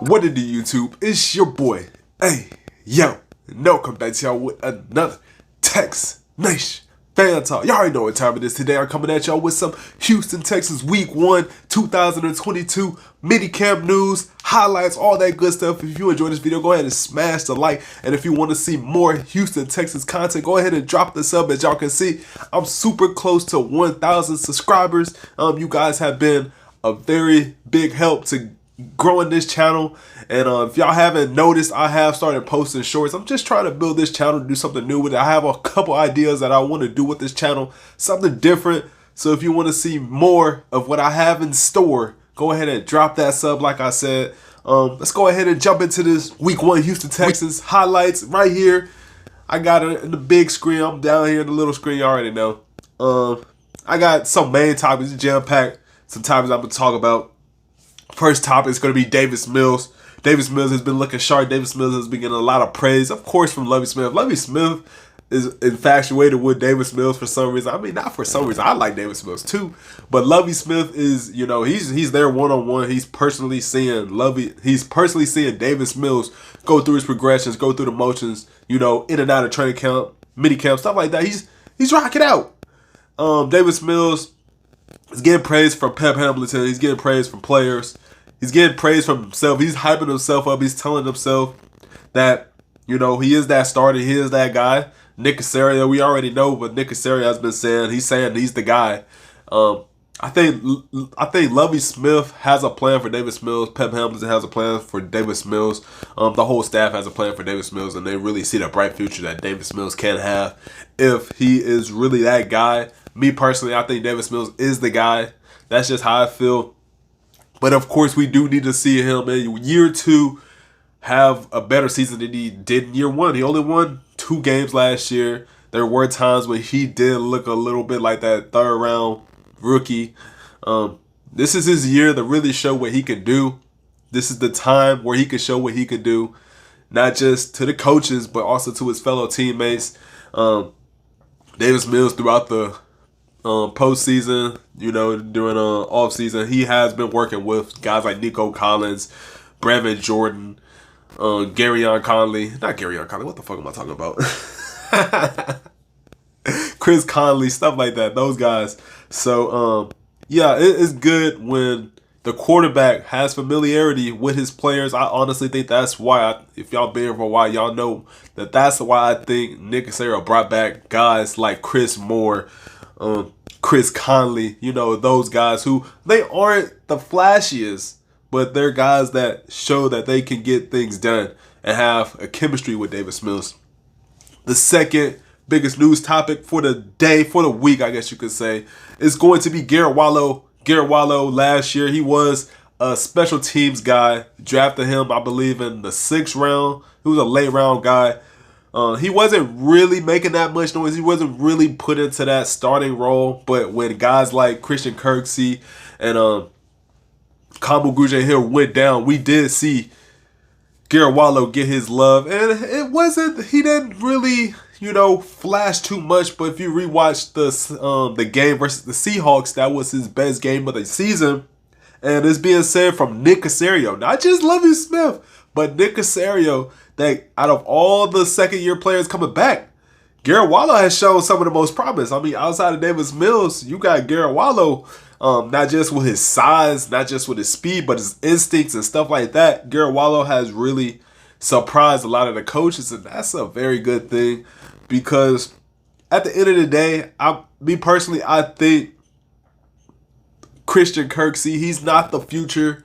What it do, YouTube? It's your boy. Hey, yo. No, come back to y'all with another Texas Nation fan talk. Y'all already know what time it is. Today I'm coming at y'all with some Houston, Texas Week 1, 2022 MiniCamp news, highlights, all that good stuff. If you enjoyed this video, go ahead and smash the like. And if you want to see more Houston, Texas content, go ahead and drop the sub. As y'all can see, I'm super close to 1,000 subscribers. You guys have been a very big help to growing this channel, and if y'all haven't noticed, I have started posting shorts. I'm just trying to build this channel to do something new with it. I have a couple ideas that I want to do with this channel, something different. So if you want to see more of what I have in store, go ahead and drop that sub like I said. Let's go ahead and jump into this Week 1 Houston, Texas highlights right here. I got it in the big screen. I'm down here in the little screen. You already know. I got some main topics, jam-packed. Some topics I'm going to talk about. First topic is going to be Davis Mills. Davis Mills has been looking sharp. Davis Mills has been getting a lot of praise, of course, from Lovie Smith. Lovie Smith is infatuated with Davis Mills for some reason. I mean, not for some reason. I like Davis Mills too. But Lovie Smith is, you know, he's there one-on-one. He's personally seeing Davis Mills go through his progressions, go through the motions, you know, in and out of training camp, MiniCamp, stuff like that. He's rocking out. Davis Mills is getting praise from Pep Hamilton. He's getting praise from players. He's getting praise from himself. He's hyping himself up. He's telling himself that, you know, he is that starter. He is that guy. Nick Casario, we already know what Nick Casario has been saying. He's saying he's the guy. I think Lovie Smith has a plan for Davis Mills. Pep Hamilton has a plan for Davis Mills. The whole staff has a plan for Davis Mills, and they really see the bright future that Davis Mills can have if he is really that guy. Me personally, I think Davis Mills is the guy. That's just how I feel. But of course, we do need to see him in year 2 have a better season than he did in year 1. He only won 2 games last year. There were times when he did look a little bit like that third round rookie. This is his year to really show what he can do. This is the time where he can show what he can do, not just to the coaches, but also to his fellow teammates. Davis Mills throughout the postseason, you know, during off season, he has been working with guys like Nico Collins, Brevin Jordan, Garyon Conley. Not Garyon Conley. What the fuck am I talking about? Chris Conley, stuff like that. Those guys. So, yeah, it's good when the quarterback has familiarity with his players. I honestly think that's why, if y'all been here for a while, y'all know that's why I think Nick Casario brought back guys like Chris Moore, Chris Conley, you know, those guys who, they aren't the flashiest, but they're guys that show that they can get things done and have a chemistry with Davis Mills. The second biggest news topic for the day, for the week, I guess you could say, is going to be Garrett Wallow. Garrett Wallow, last year, he was a special teams guy. Drafted him, I believe, in the 6th round. He was a late round guy. He wasn't really making that much noise. He wasn't really put into that starting role. But when guys like Christian Kirksey and Kamu Grugier-Hill went down, we did see Garrett Wallow get his love. And he didn't really, you know, flash too much. But if you rewatch the game versus the Seahawks, that was his best game of the season. And it's being said from Nick Casario, not just Lovie Smith, but Nick Casario, that out of all the second-year players coming back, Garrett Wallow has shown some of the most promise. I mean, outside of Davis Mills, you got Garrett Wallow, not just with his size, not just with his speed, but his instincts and stuff like that. Garrett Wallow has really surprised a lot of the coaches, and that's a very good thing because at the end of the day, me personally, I think Christian Kirksey, he's not the future.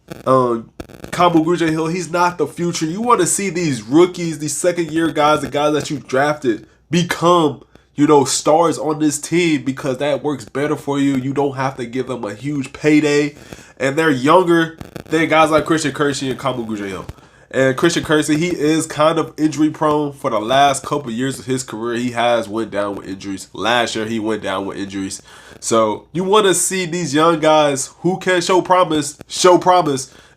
Kamu Grugier-Hill, he's not the future. You want to see these rookies, these second-year guys, the guys that you drafted, become, you know, stars on this team because that works better for you. You don't have to give them a huge payday. And they're younger than guys like Christian Kirksey and Kamu Grugier-Hill. And Christian Kirksey, he is kind of injury prone. For the last couple of years of his career, he has went down with injuries. Last year, he went down with injuries. So you want to see these young guys who can show promise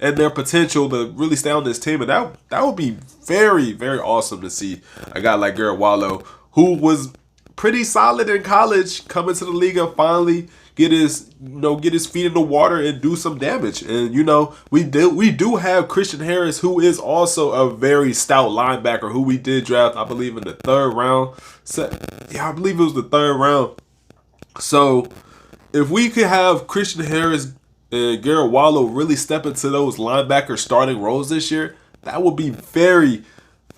and their potential to really stay on this team. And that would be very, very awesome to see a guy like Garrett Wallow, who was pretty solid in college, come into the league and finally get his feet in the water and do some damage. And we do have Christian Harris, who is also a very stout linebacker who we did draft, I believe, in the 3rd round. I believe it was the 3rd round. So if we could have Christian Harris and Garrett Wallow really step into those linebacker starting roles this year, that would be very,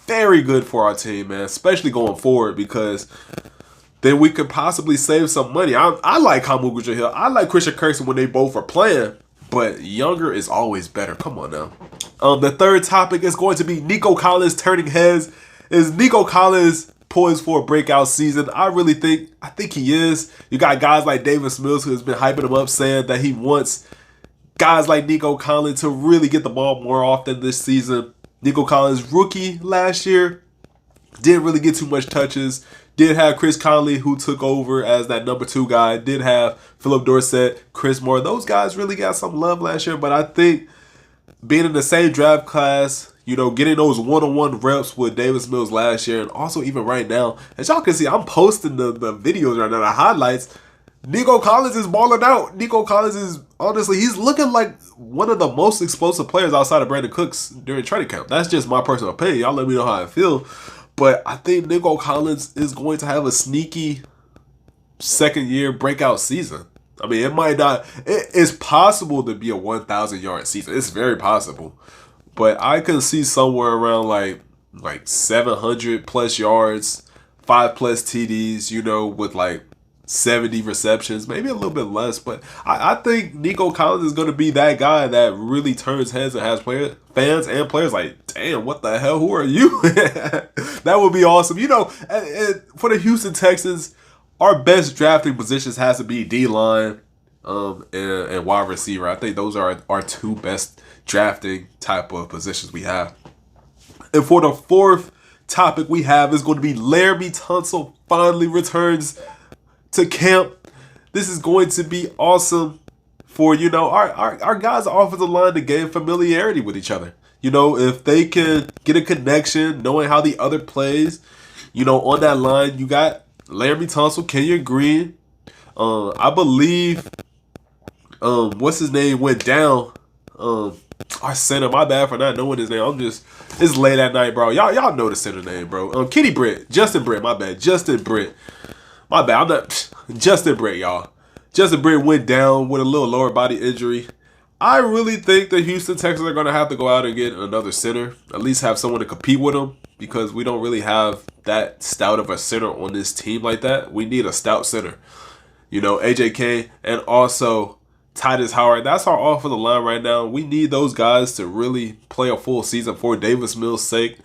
very good for our team, man, especially going forward, because then we could possibly save some money. I like Hamugu Hill. I like Christian Kirksey when they both are playing, but younger is always better. Come on now. The 3rd topic is going to be Nico Collins turning heads. Is Nico Collins poised for a breakout season? I think he is. You got guys like Davis Mills, who has been hyping him up, saying that he wants guys like Nico Collins to really get the ball more often this season. Nico Collins, rookie last year, didn't really get too much touches. Did have Chris Conley, who took over as that number 2 guy. Did have Philip Dorsett, Chris Moore. Those guys really got some love last year. But I think being in the same draft class, getting those one-on-one reps with Davis Mills last year, and also even right now, as y'all can see, I'm posting the videos right now, the highlights. Nico Collins is balling out. Nico Collins is, honestly, he's looking like one of the most explosive players outside of Brandon Cooks during training camp. That's just my personal opinion. Y'all let me know how I feel. But I think Nico Collins is going to have a sneaky 2nd-year breakout season. I mean, it might not. It's possible to be a 1,000-yard season. It's very possible. But I can see somewhere around like 700+ yards, 5+ TDs, with like 70 receptions, maybe a little bit less. But I think Nico Collins is going to be that guy that really turns heads and has fans and players like, damn, what the hell? Who are you? That would be awesome. And for the Houston Texans, our best drafting positions has to be D-line and wide receiver. I think those are our 2 best drafting type of positions we have. And for the 4th topic we have is going to be Laramie Tunsil finally returns to camp. This is going to be awesome for, our guys off of the line to gain familiarity with each other. If they can get a connection, knowing how the other plays, on that line, you got Laramie Tunsil, Kenyon Green. I believe, what's his name went down. Our center, my bad for not knowing his name. It's late at night, bro. Y'all know the center name, bro. Kenny Britt, Justin Britt, my bad. Justin Britt. My bad, I'm not. Justin Britt, y'all. Justin Britt went down with a little lower body injury. I really think the Houston Texans are going to have to go out and get another center. At least have someone to compete with him, because we don't really have that stout of a center on this team like that. We need a stout center. AJ Kane and also Titus Howard. That's our offensive line right now. We need those guys to really play a full season for Davis Mills' sake.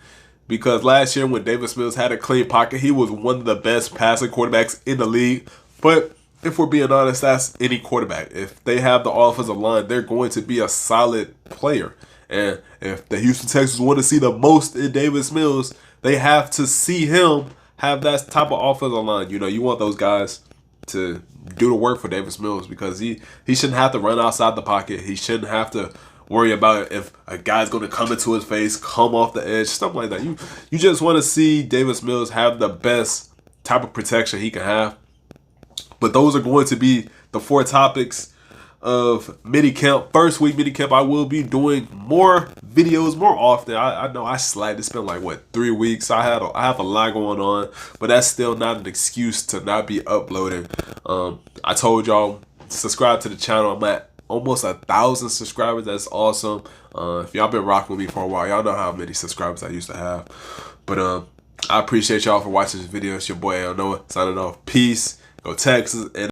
Because last year when Davis Mills had a clean pocket, he was one of the best passing quarterbacks in the league. But if we're being honest, that's any quarterback. If they have the offensive line, they're going to be a solid player. And if the Houston Texans want to see the most in Davis Mills, they have to see him have that type of offensive line. You want those guys to do the work for Davis Mills, because he shouldn't have to run outside the pocket. He shouldn't have to worry about if a guy's going to come into his face, come off the edge, stuff like that. You just want to see Davis Mills have the best type of protection he can have. But those are going to be the 4 topics of MiniCamp. First week MiniCamp, I will be doing more videos more often. I know I slacked. It's been like 3 weeks. I have a lot going on, but that's still not an excuse to not be uploading. I told y'all, subscribe to the channel. I'm at almost 1,000 subscribers. That's awesome. If y'all been rocking with me for a while, y'all know how many subscribers I used to have. But I appreciate y'all for watching this video. It's your boy Noah signing off. Peace. Go Texas. And